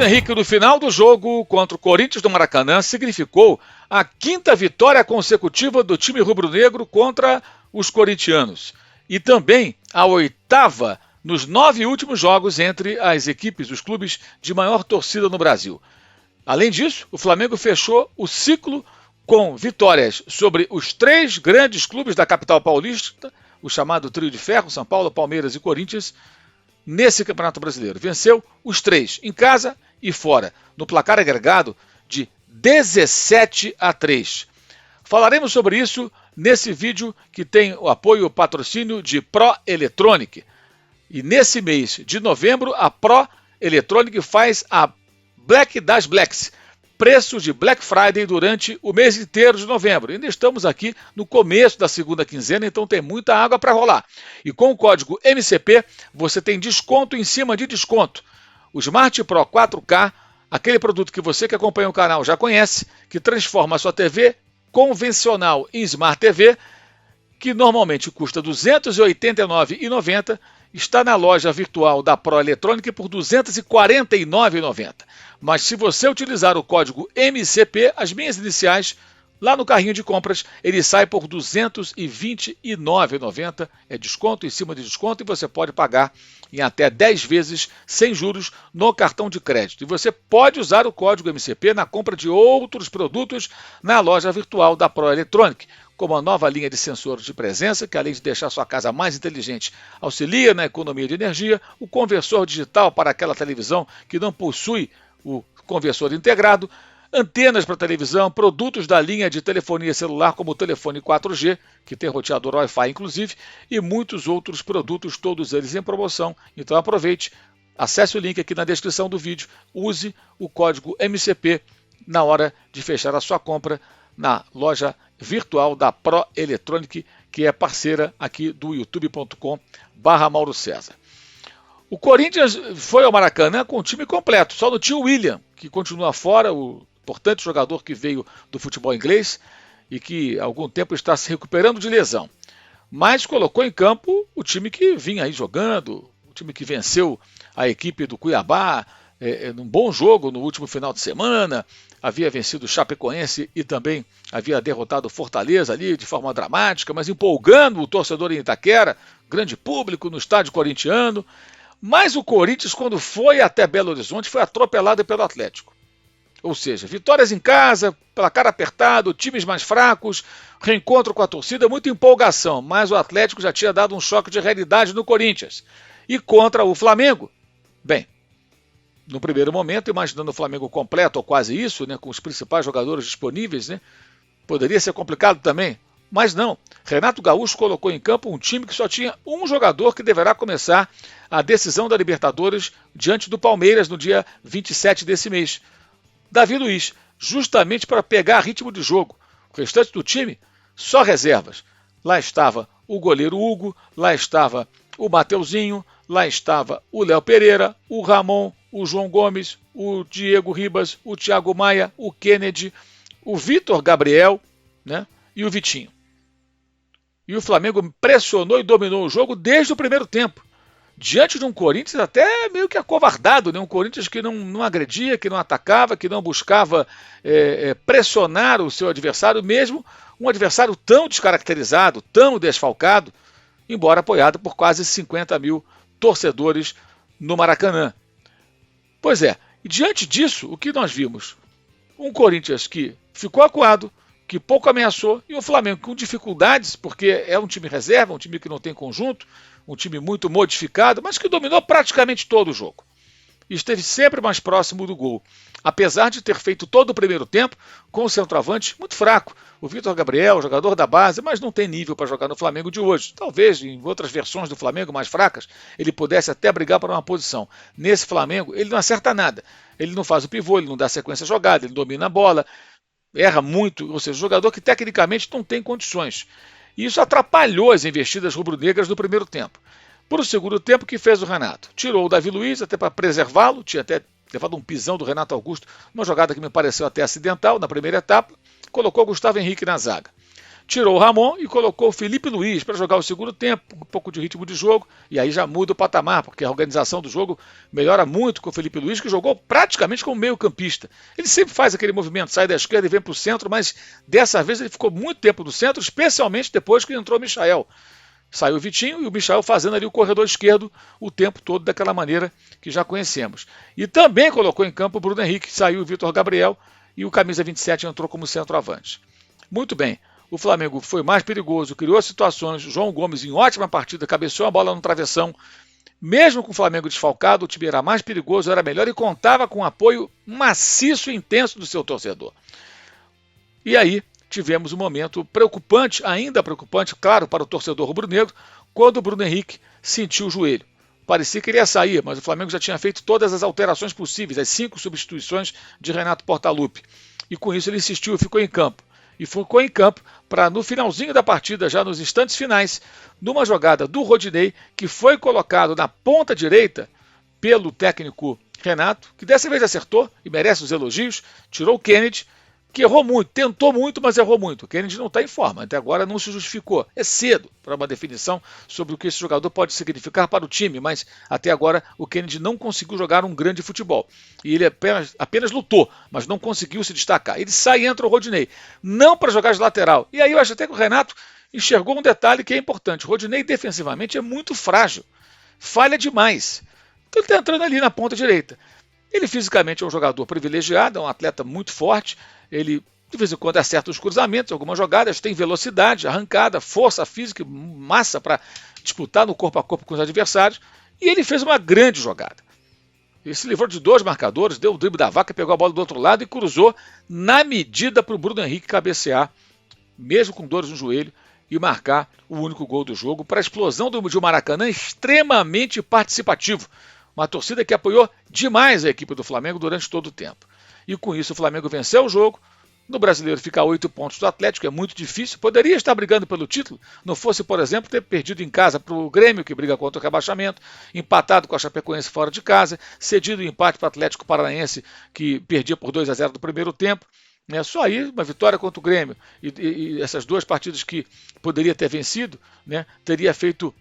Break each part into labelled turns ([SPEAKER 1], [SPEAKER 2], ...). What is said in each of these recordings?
[SPEAKER 1] Henrique, no final do jogo contra o Corinthians do Maracanã, significou a 5ª vitória consecutiva do time rubro-negro contra os corintianos e também a 8ª nos 9 últimos jogos entre as equipes, os clubes de maior torcida no Brasil. Além disso, o Flamengo fechou o ciclo com vitórias sobre os 3 grandes clubes da capital paulista, o chamado Trio de Ferro, São Paulo, Palmeiras e Corinthians, nesse Campeonato Brasileiro. Venceu os 3, em casa e fora, no placar agregado de 17-3. Falaremos sobre isso nesse vídeo que tem o apoio e o patrocínio de Pro Electronic. E nesse mês de novembro, a Pro Electronic faz a Black das Blacks, preço de Black Friday durante o mês inteiro de novembro. Ainda estamos aqui no começo da segunda quinzena, então tem muita água para rolar. E com o código MCP, você tem desconto em cima de desconto. O Smart Pro 4K, aquele produto que você que acompanha o canal já conhece, que transforma a sua TV convencional em Smart TV, que normalmente custa R$ 289,90, está na loja virtual da Pro Electronic por R$ 249,90. Mas se você utilizar o código MCP, as minhas iniciais, lá no carrinho de compras, ele sai por R$ 229,90. É desconto em cima de desconto e você pode pagar em até 10 vezes sem juros no cartão de crédito. E você pode usar o código MCP na compra de outros produtos na loja virtual da Pro Electronic, como a nova linha de sensores de presença, que além de deixar sua casa mais inteligente, auxilia na economia de energia, o conversor digital para aquela televisão que não possui o conversor integrado, antenas para televisão, produtos da linha de telefonia celular, como o telefone 4G, que tem roteador Wi-Fi inclusive, e muitos outros produtos, todos eles em promoção. Então aproveite, acesse o link aqui na descrição do vídeo, use o código MCP na hora de fechar a sua compra na loja virtual da Pro Electronic, que é parceira aqui do youtube.com/Mauro César. O Corinthians foi ao Maracanã com o time completo, só não tinha o William, que continua fora, o importante jogador que veio do futebol inglês e que há algum tempo está se recuperando de lesão. Mas colocou em campo o time que vinha aí jogando, o time que venceu a equipe do Cuiabá, num bom jogo no último final de semana, havia vencido o Chapecoense e também havia derrotado o Fortaleza ali de forma dramática, mas empolgando o torcedor em Itaquera, grande público no estádio corintiano. Mas o Corinthians, quando foi até Belo Horizonte, foi atropelado pelo Atlético. Ou seja, vitórias em casa, placar apertado, times mais fracos, reencontro com a torcida, muita empolgação, mas o Atlético já tinha dado um choque de realidade no Corinthians. E contra o Flamengo, bem, no primeiro momento, imaginando o Flamengo completo, ou quase isso, né, com os principais jogadores disponíveis, né, poderia ser complicado também, mas não. Renato Gaúcho colocou em campo um time que só tinha um jogador que deverá começar a decisão da Libertadores diante do Palmeiras no dia 27 desse mês. Davi Luiz, justamente para pegar ritmo de jogo. O restante do time, só reservas. Lá estava o goleiro Hugo, lá estava o Mateuzinho, lá estava o Léo Pereira, o Ramon, o João Gomes, o Diego Ribas, o Thiago Maia, o Kennedy, o Vitor Gabriel, né, e o Vitinho. E o Flamengo pressionou e dominou o jogo desde o primeiro tempo, diante de um Corinthians até meio que acovardado, né? Um Corinthians que não agredia, que não atacava, que não buscava pressionar o seu adversário, mesmo um adversário tão descaracterizado, tão desfalcado, embora apoiado por quase 50 mil torcedores no Maracanã. Pois é, e diante disso, o que nós vimos? Um Corinthians que ficou acuado, que pouco ameaçou, e o Flamengo com dificuldades, porque é um time reserva, um time que não tem conjunto, um time muito modificado, mas que dominou praticamente todo o jogo. E esteve sempre mais próximo do gol, apesar de ter feito todo o primeiro tempo com o centroavante muito fraco. O Vitor Gabriel, jogador da base, mas não tem nível para jogar no Flamengo de hoje. Talvez em outras versões do Flamengo mais fracas, ele pudesse até brigar por uma posição. Nesse Flamengo, ele não acerta nada. Ele não faz o pivô, ele não dá sequência à jogada, ele domina a bola, erra muito, ou seja, jogador que tecnicamente não tem condições. E isso atrapalhou as investidas rubro-negras no primeiro tempo. Por o segundo tempo, que fez o Renato? Tirou o Davi Luiz até para preservá-lo, tinha até levado um pisão do Renato Augusto, uma jogada que me pareceu até acidental na primeira etapa, colocou o Gustavo Henrique na zaga. tirou o Ramon e colocou o Felipe Luiz para jogar o segundo tempo, um pouco de ritmo de jogo, e aí já muda o patamar, porque a organização do jogo melhora muito com o Felipe Luiz, que jogou praticamente como meio-campista. Ele sempre faz aquele movimento, sai da esquerda e vem para o centro, mas dessa vez ele ficou muito tempo no centro, especialmente depois que entrou o Michael. Saiu o Vitinho e o Michael fazendo ali o corredor esquerdo o tempo todo daquela maneira que já conhecemos. E também colocou em campo o Bruno Henrique, saiu o Vitor Gabriel e o camisa 27 entrou como centroavante. Muito bem. O Flamengo foi mais perigoso, criou situações. João Gomes, em ótima partida, cabeceou a bola no travessão. Mesmo com o Flamengo desfalcado, o time era mais perigoso, era melhor e contava com um apoio maciço e intenso do seu torcedor. E aí tivemos um momento preocupante, ainda preocupante, claro, para o torcedor rubro-negro, quando o Bruno Henrique sentiu o joelho. Parecia que ele ia sair, mas o Flamengo já tinha feito todas as alterações possíveis, as 5 substituições de Renato Portaluppi. E com isso ele insistiu e ficou em campo. E ficou em campo para, no finalzinho da partida, já nos instantes finais, numa jogada do Rodinei, que foi colocado na ponta direita pelo técnico Renato, que dessa vez acertou e merece os elogios, tirou o Kennedy, que errou muito, tentou muito, mas errou muito. O Kennedy não está em forma, até agora não se justificou. É cedo para uma definição sobre o que esse jogador pode significar para o time, mas até agora o Kennedy não conseguiu jogar um grande futebol. E ele apenas lutou, mas não conseguiu se destacar. Ele sai e entra o Rodinei, não para jogar de lateral. E aí eu acho até que o Renato enxergou um detalhe que é importante. O Rodinei defensivamente é muito frágil, falha demais. Então ele está entrando ali na ponta direita. Ele fisicamente é um jogador privilegiado, é um atleta muito forte, ele de vez em quando acerta os cruzamentos, algumas jogadas, tem velocidade, arrancada, força física, massa para disputar no corpo a corpo com os adversários, e ele fez uma grande jogada. Ele se livrou de 2 marcadores, deu o drible da vaca, pegou a bola do outro lado e cruzou na medida para o Bruno Henrique cabecear, mesmo com dores no joelho, e marcar o único gol do jogo para a explosão do Maracanã, extremamente participativo. Uma torcida que apoiou demais a equipe do Flamengo durante todo o tempo. E com isso o Flamengo venceu o jogo. No Brasileiro fica a 8 pontos do Atlético, é muito difícil. Poderia estar brigando pelo título, não fosse, por exemplo, ter perdido em casa para o Grêmio, que briga contra o rebaixamento, empatado com a Chapecoense fora de casa, cedido o empate para o Atlético Paranaense, que perdia por 2-0 no primeiro tempo. Só aí uma vitória contra o Grêmio e essas 2 partidas que poderia ter vencido, teria feito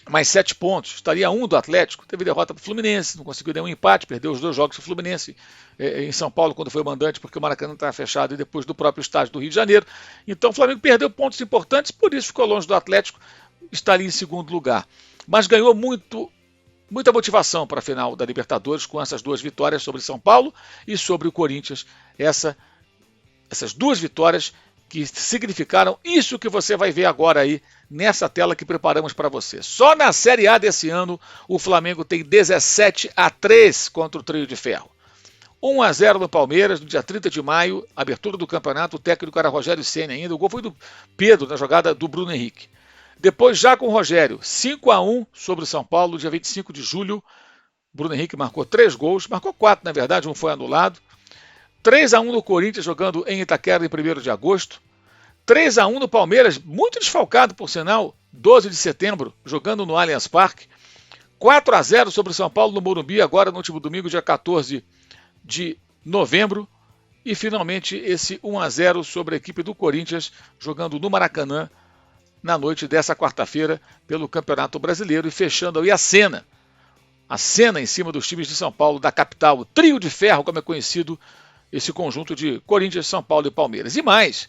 [SPEAKER 1] mais 7 pontos, estaria 1 do Atlético, teve derrota para o Fluminense, não conseguiu nenhum empate, perdeu os 2 jogos do Fluminense em São Paulo quando foi o mandante, porque o Maracanã estava fechado e depois do próprio estádio do Rio de Janeiro. Então o Flamengo perdeu pontos importantes, por isso ficou longe do Atlético, está ali em segundo lugar. Mas ganhou muita motivação para a final da Libertadores com essas 2 vitórias sobre São Paulo e sobre o Corinthians. Essas 2 vitórias que significaram isso que você vai ver agora aí nessa tela que preparamos para você. Só na Série A desse ano, o Flamengo tem 17-3 contra o Trio de Ferro. 1-0 no Palmeiras, no dia 30 de maio, abertura do campeonato, o técnico era Rogério Ceni ainda, o gol foi do Pedro, na jogada do Bruno Henrique. Depois, já com o Rogério, 5-1 sobre o São Paulo, dia 25 de julho, Bruno Henrique marcou 3 gols, marcou 4 na verdade, um foi anulado. 3-1 no Corinthians, jogando em Itaquera em 1º de agosto. 3-1 no Palmeiras, muito desfalcado por sinal, 12 de setembro, jogando no Allianz Parque. 4-0 sobre o São Paulo no Morumbi, agora no último domingo, dia 14 de novembro. E finalmente esse 1-0 sobre a equipe do Corinthians, jogando no Maracanã, na noite dessa quarta-feira, pelo Campeonato Brasileiro, e fechando aí a cena em cima dos times de São Paulo, da capital, o Trio de Ferro, como é conhecido, esse conjunto de Corinthians, São Paulo e Palmeiras. E mais,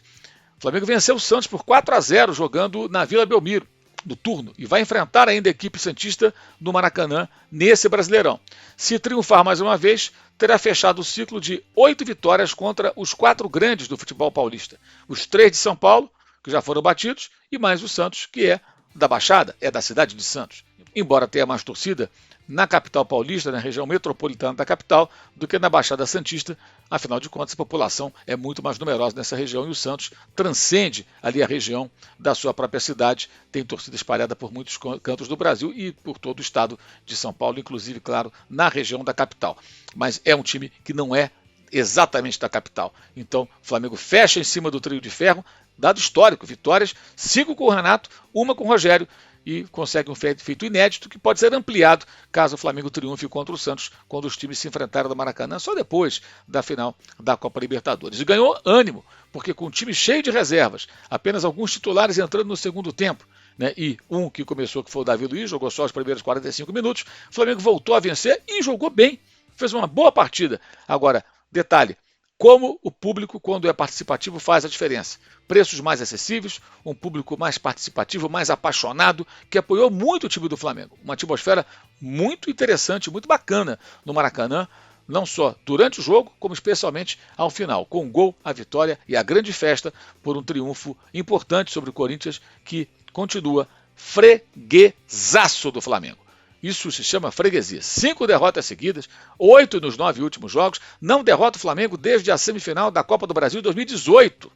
[SPEAKER 1] o Flamengo venceu o Santos por 4-0, jogando na Vila Belmiro, no turno, e vai enfrentar ainda a equipe santista no Maracanã, nesse Brasileirão. Se triunfar mais uma vez, terá fechado o ciclo de 8 vitórias contra os 4 grandes do futebol paulista. Os 3 de São Paulo, que já foram batidos, e mais o Santos, que é da Baixada, é da cidade de Santos. Embora tenha mais torcida na capital paulista, na região metropolitana da capital, do que na Baixada Santista. Afinal de contas, a população é muito mais numerosa nessa região e o Santos transcende ali a região da sua própria cidade, tem torcida espalhada por muitos cantos do Brasil e por todo o estado de São Paulo, inclusive, claro, na região da capital. Mas é um time que não é exatamente da capital. Então, o Flamengo fecha em cima do Trio de Ferro, dado histórico, vitórias, 5 com o Renato, 1 com o Rogério, e consegue um feito inédito que pode ser ampliado caso o Flamengo triunfe contra o Santos quando os times se enfrentaram no Maracanã só depois da final da Copa Libertadores. E ganhou ânimo, porque com um time cheio de reservas, apenas alguns titulares entrando no segundo tempo, né, e um que começou, que foi o Davi Luiz, jogou só os primeiros 45 minutos, o Flamengo voltou a vencer e jogou bem, fez uma boa partida. Agora, detalhe, como o público, quando é participativo, faz a diferença. Preços mais acessíveis, um público mais participativo, mais apaixonado, que apoiou muito o time do Flamengo. Uma atmosfera muito interessante, muito bacana no Maracanã, não só durante o jogo, como especialmente ao final, com o gol, a vitória e a grande festa por um triunfo importante sobre o Corinthians, que continua freguesaço do Flamengo. Isso se chama freguesia. 5 derrotas seguidas, 8 nos 9 últimos jogos. Não derrota o Flamengo desde a semifinal da Copa do Brasil 2018.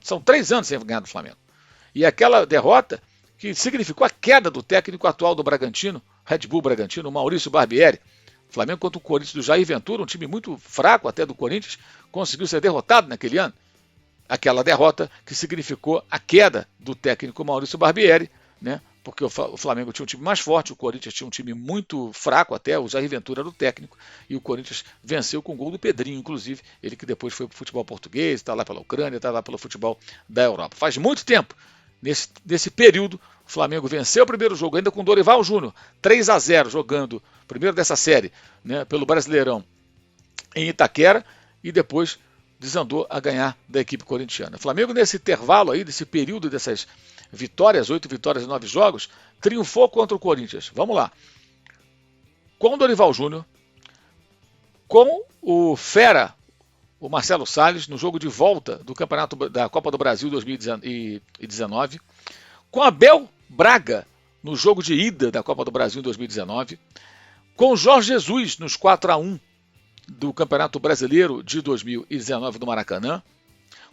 [SPEAKER 1] São 3 anos sem ganhar do Flamengo. E aquela derrota que significou a queda do técnico atual do Bragantino, Red Bull Bragantino, Maurício Barbieri. O Flamengo contra o Corinthians do Jair Ventura, um time muito fraco até do Corinthians, conseguiu ser derrotado naquele ano. Aquela derrota que significou a queda do técnico Maurício Barbieri, né? Porque o Flamengo tinha um time mais forte, o Corinthians tinha um time muito fraco até, o Jair Ventura era o técnico, e o Corinthians venceu com o gol do Pedrinho, inclusive, ele que depois foi para o futebol português, está lá pela Ucrânia, está lá pelo futebol da Europa. Faz muito tempo, nesse período, o Flamengo venceu o primeiro jogo, ainda com Dorival Júnior, 3-0, jogando, primeiro dessa série, né, pelo Brasileirão em Itaquera, e depois desandou a ganhar da equipe corintiana. O Flamengo, nesse intervalo aí, desse período dessas vitórias, 8 vitórias em 9 jogos, triunfou contra o Corinthians. Vamos lá. Com o Dorival Júnior, com o Fera, o Marcelo Salles, no jogo de volta do Campeonato da Copa do Brasil 2019, com Abel Braga, no jogo de ida da Copa do Brasil em 2019, com o Jorge Jesus, nos 4-1 do Campeonato Brasileiro de 2019 do Maracanã,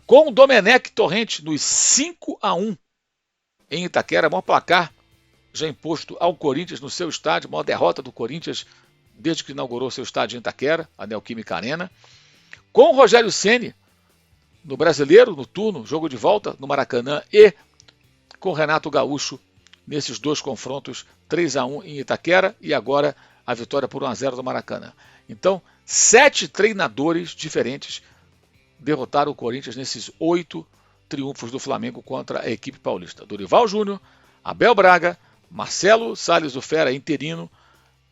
[SPEAKER 1] com o Domenech Torrente, nos 5-1 em Itaquera, maior placar já imposto ao Corinthians no seu estádio, maior derrota do Corinthians desde que inaugurou seu estádio em Itaquera, a Neoquímica Arena, com o Rogério Ceni no Brasileiro, no turno, jogo de volta no Maracanã, e com o Renato Gaúcho nesses 2 confrontos, 3-1 em Itaquera e agora a vitória por 1-0 do Maracanã. Então, 7 treinadores diferentes derrotaram o Corinthians nesses 8 triunfos do Flamengo contra a equipe paulista. Dorival Júnior, Abel Braga, Marcelo Salles do Fera, interino,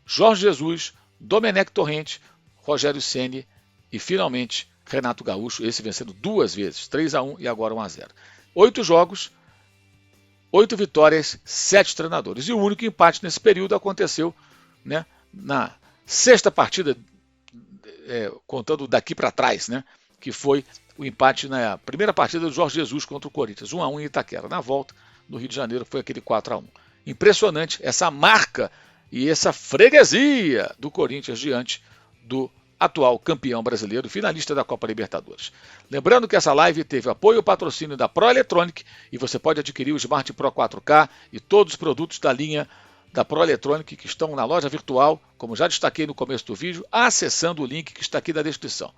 [SPEAKER 1] Jorge Jesus, Domenech Torrente, Rogério Ceni e, finalmente, Renato Gaúcho, esse vencendo 2 vezes, 3-1 e agora 1-0. 8 jogos, 8 vitórias, 7 treinadores. E o único empate nesse período aconteceu, né, na 6ª partida, contando daqui para trás, né, que foi o empate na primeira partida do Jorge Jesus contra o Corinthians, 1-1 em Itaquera. Na volta, no Rio de Janeiro, foi aquele 4-1. Impressionante essa marca e essa freguesia do Corinthians diante do atual campeão brasileiro, finalista da Copa Libertadores. Lembrando que essa live teve apoio e patrocínio da Pro Electronic e você pode adquirir o Smart Pro 4K e todos os produtos da linha da Pro Electronic que estão na loja virtual, como já destaquei no começo do vídeo, acessando o link que está aqui na descrição.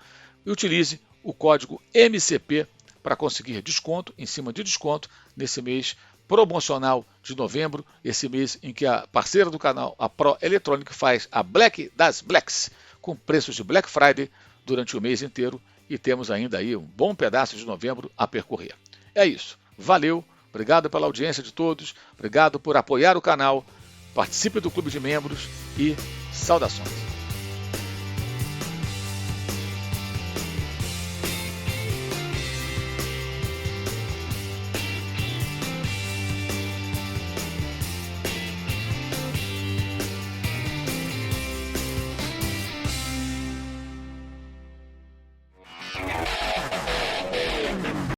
[SPEAKER 1] E utilize o código MCP para conseguir desconto em cima de desconto nesse mês promocional de novembro, esse mês em que a parceira do canal, a Pro Electronic, faz a Black das Blacks, com preços de Black Friday durante o mês inteiro, e temos ainda aí um bom pedaço de novembro a percorrer. É isso. Valeu, obrigado pela audiência de todos, obrigado por apoiar o canal, participe do clube de membros e saudações.